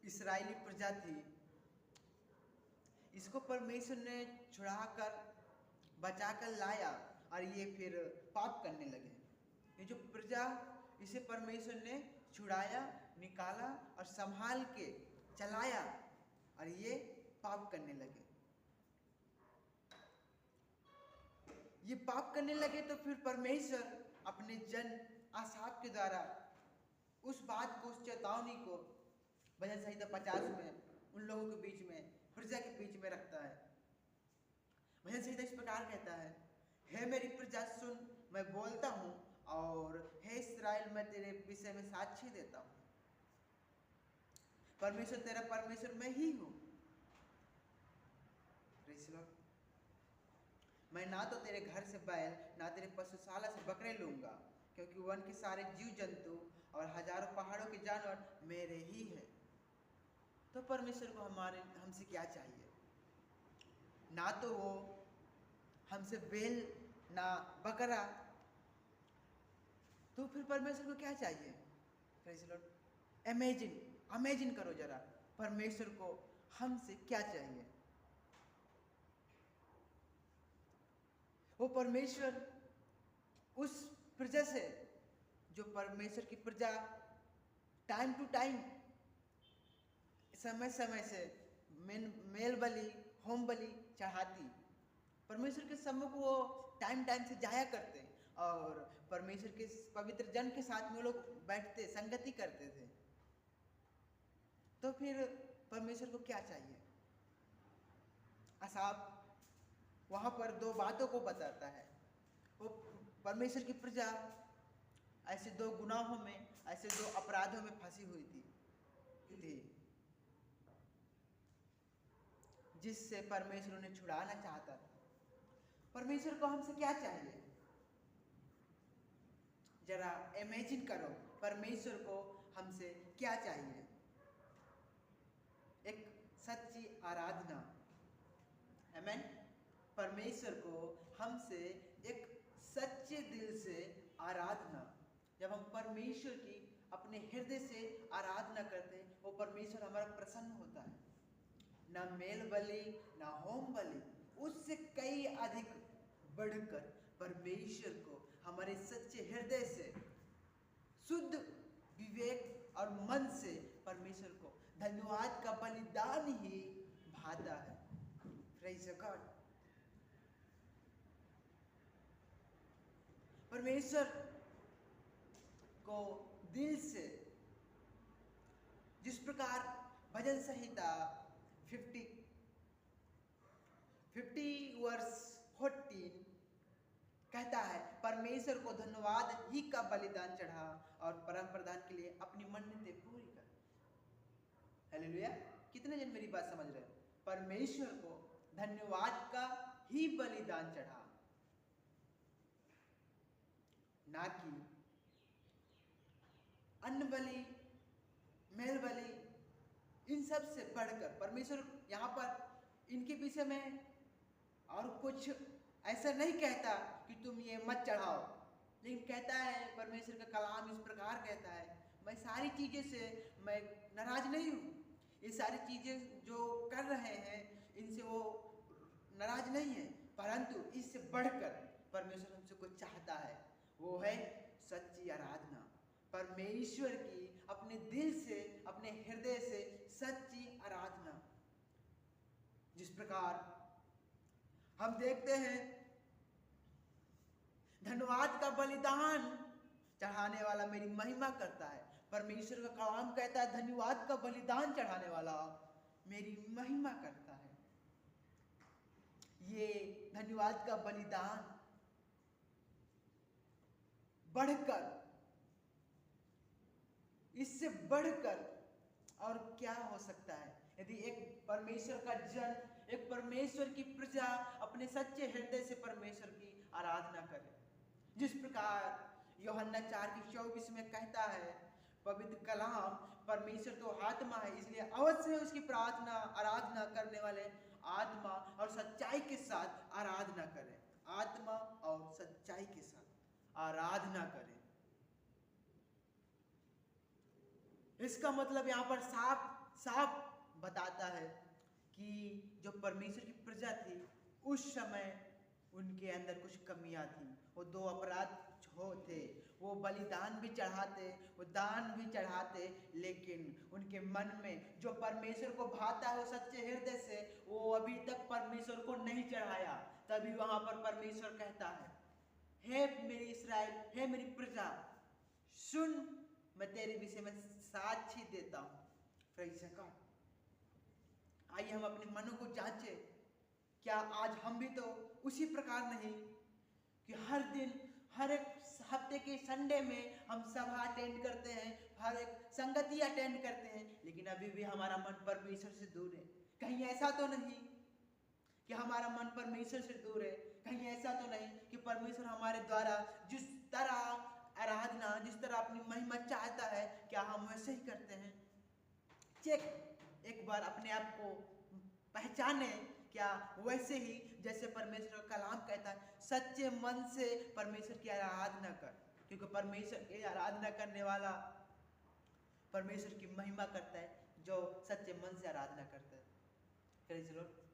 इस्राएली प्रजा थी, इसको परमेश्वर ने छुड़ाकर बचाकर लाया और ये फिर पाप करने लगे। ये जो प्रजा, इसे परमेश्वर ने छुड़ाया, निकाला और संभाल के चलाया और ये पाप करने लगे। ये पाप करने लगे तो फिर परमेश्वर अपने जन आसाफ के द्वारा उस बात को, उस चेतावनी को भजन संहिता 50 में उन लोगों के बीच में, प्रजा के बीच में रखता है। भजन संहिता इस प्रकार कहता है, हे मेरी प्रजा सुन, मैं बोलता हूँ, और हे इस्राएल मैं तेरे विषय में साक्षी देता हूँ। परमेश्वर तेरा परमेश्वर मैं ही हूँ। मैं ना तो तेरे घर से बैल, ना तेरे पशुशाला से बकरे लूंगा, क्योंकि वन के सारे जीव जंतु और हजारों पहाड़ों के जानवर मेरे ही है। तो परमेश्वर को हमसे क्या चाहिए? ना तो वो हमसे बैल ना बकरा, तो फिर परमेश्वर को क्या चाहिए? Praise the Lord. इमेजिन करो जरा, परमेश्वर को हमसे क्या चाहिए? वो परमेश्वर उस प्रजा से, जो परमेश्वर की प्रजा टाइम टू टाइम, समय समय से मेल बलि, होम बलि चढ़ाती, परमेश्वर के सम्मुख वो टाइम से जाया करते और परमेश्वर के पवित्र जन के साथ में वो लोग बैठते, संगति करते थे। तो फिर परमेश्वर को क्या चाहिए? आसाफ वहां पर दो बातों को बताता है। वो परमेश्वर की प्रजा ऐसे दो गुनाहों में, ऐसे दो अपराधों में फंसी हुई थी जिससे परमेश्वर उन्हें छुड़ाना चाहता था। परमेश्वर को हमसे क्या चाहिए? जरा इमेजिन करो, परमेश्वर को हमसे क्या चाहिए? एक सच्ची आराधना। आमीन। परमेश्वर को हमसे एक सच्चे दिल से आराधना। जब हम परमेश्वर की अपने हृदय से आराधना करते हैं, वो परमेश्वर हमारा प्रसन्न होता है। ना मेल बलि, ना होम बलि, उससे कई अधिक बढ़कर परमेश्वर को हमारे सच्चे हृदय से, शुद्ध विवेक और मन से परमेश्वर को धन्यवाद का बलिदान ही भाता है। Praise God. परमेश्वर को दिल से, जिस प्रकार भजन संहिता 50 वर्ष 14 कहता है, परमेश्वर को धन्यवाद ही का बलिदान चढ़ा और परम प्रधान के लिए अपनी मन्नतें पूरी कर। हालेलुया। कितने जन मेरी बात समझ रहे हैं? परमेश्वर को धन्यवाद का ही बलिदान चढ़ा, ना कि अन्न बलि, मेल बलि, इन सब से बढ़कर। परमेश्वर यहाँ पर इनके विषय में और कुछ ऐसा नहीं कहता कि तुम ये मत चढ़ाओ, लेकिन कहता है, परमेश्वर का कलाम इस प्रकार कहता है, मैं सारी चीज़ें से मैं नाराज नहीं हूँ। ये सारी चीज़ें जो कर रहे हैं इनसे वो नाराज नहीं है, परंतु इससे बढ़कर परमेश्वर हमसे कुछ चाहता है, वो है सच्ची आराधना। परमेश्वर की अपने दिल से, अपने हृदय से सच्ची आराधना। जिस प्रकार हम देखते हैं, धन्यवाद का बलिदान चढ़ाने वाला मेरी महिमा करता है। परमेश्वर का कलाम कहता है, धन्यवाद का बलिदान चढ़ाने वाला मेरी महिमा करता है। ये धन्यवाद का बलिदान बढ़कर, इससे बढ़कर और क्या हो सकता है? यदि एक परमेश्वर का जन, एक परमेश्वर की प्रजा अपने सच्चे हृदय से परमेश्वर की आराधना करे, जिस प्रकार यूहन्ना 4:24 में कहता है, पवित्र कलाम, परमेश्वर तो आत्मा है, इसलिए अवश्य उसकी प्रार्थना, आराधना करने वाले आत्मा और सच्चाई के साथ आराधना करें। आत्मा और सच्चाई के साथ आराधना करें। इसका मतलब यहाँ पर साफ साफ बताता है कि जो परमेश्वर की प्रजा थी उस समय उनके अंदर कुछ कमियां थी। वो दो अपराध थे, वो बलिदान भी चढ़ाते, वो दान भी चढ़ाते, लेकिन उनके मन में जो परमेश्वर को भाता है वो सच्चे हृदय से, वो अभी तक परमेश्वर को नहीं चढ़ाया। तभी वहां पर परमेश्वर कहता है, हे मेरी इस्राएल, हे मेरी प्रजा, सुन, मैं तेरे विषय में साक्षी देता हूं। Praise God. आइए हम अपने मनों को जांचे, क्या आज हम भी तो उसी प्रकार नहीं कि हर दिन, हर एक हफ्ते के संडे में हम सभा अटेंड करते हैं, हर एक संगति अटेंड करते हैं, लेकिन अभी भी हमारा मन परमेश्वर से दूर है? कहीं ऐसा तो नहीं कि हमारा मन परमेश्वर से दूर है? कहीं ऐसा तो नहीं कि परमेश्वर हमारे द्वारा जिस तरह आराधना, जिस तरह अपनी महिमा चाहता है, क्या हम वैसे ही करते हैं? चेक एक बार अपने आप को पहचाने, क्या वैसे ही जैसे परमेश्वर का कलाम कहता है, सच्चे मन से परमेश्वर की आराधना कर, क्योंकि परमेश्वर की आराधना करने वाला परमेश्वर की महिमा करता है, जो सच्चे मन से आराधना करता है। Praise the Lord.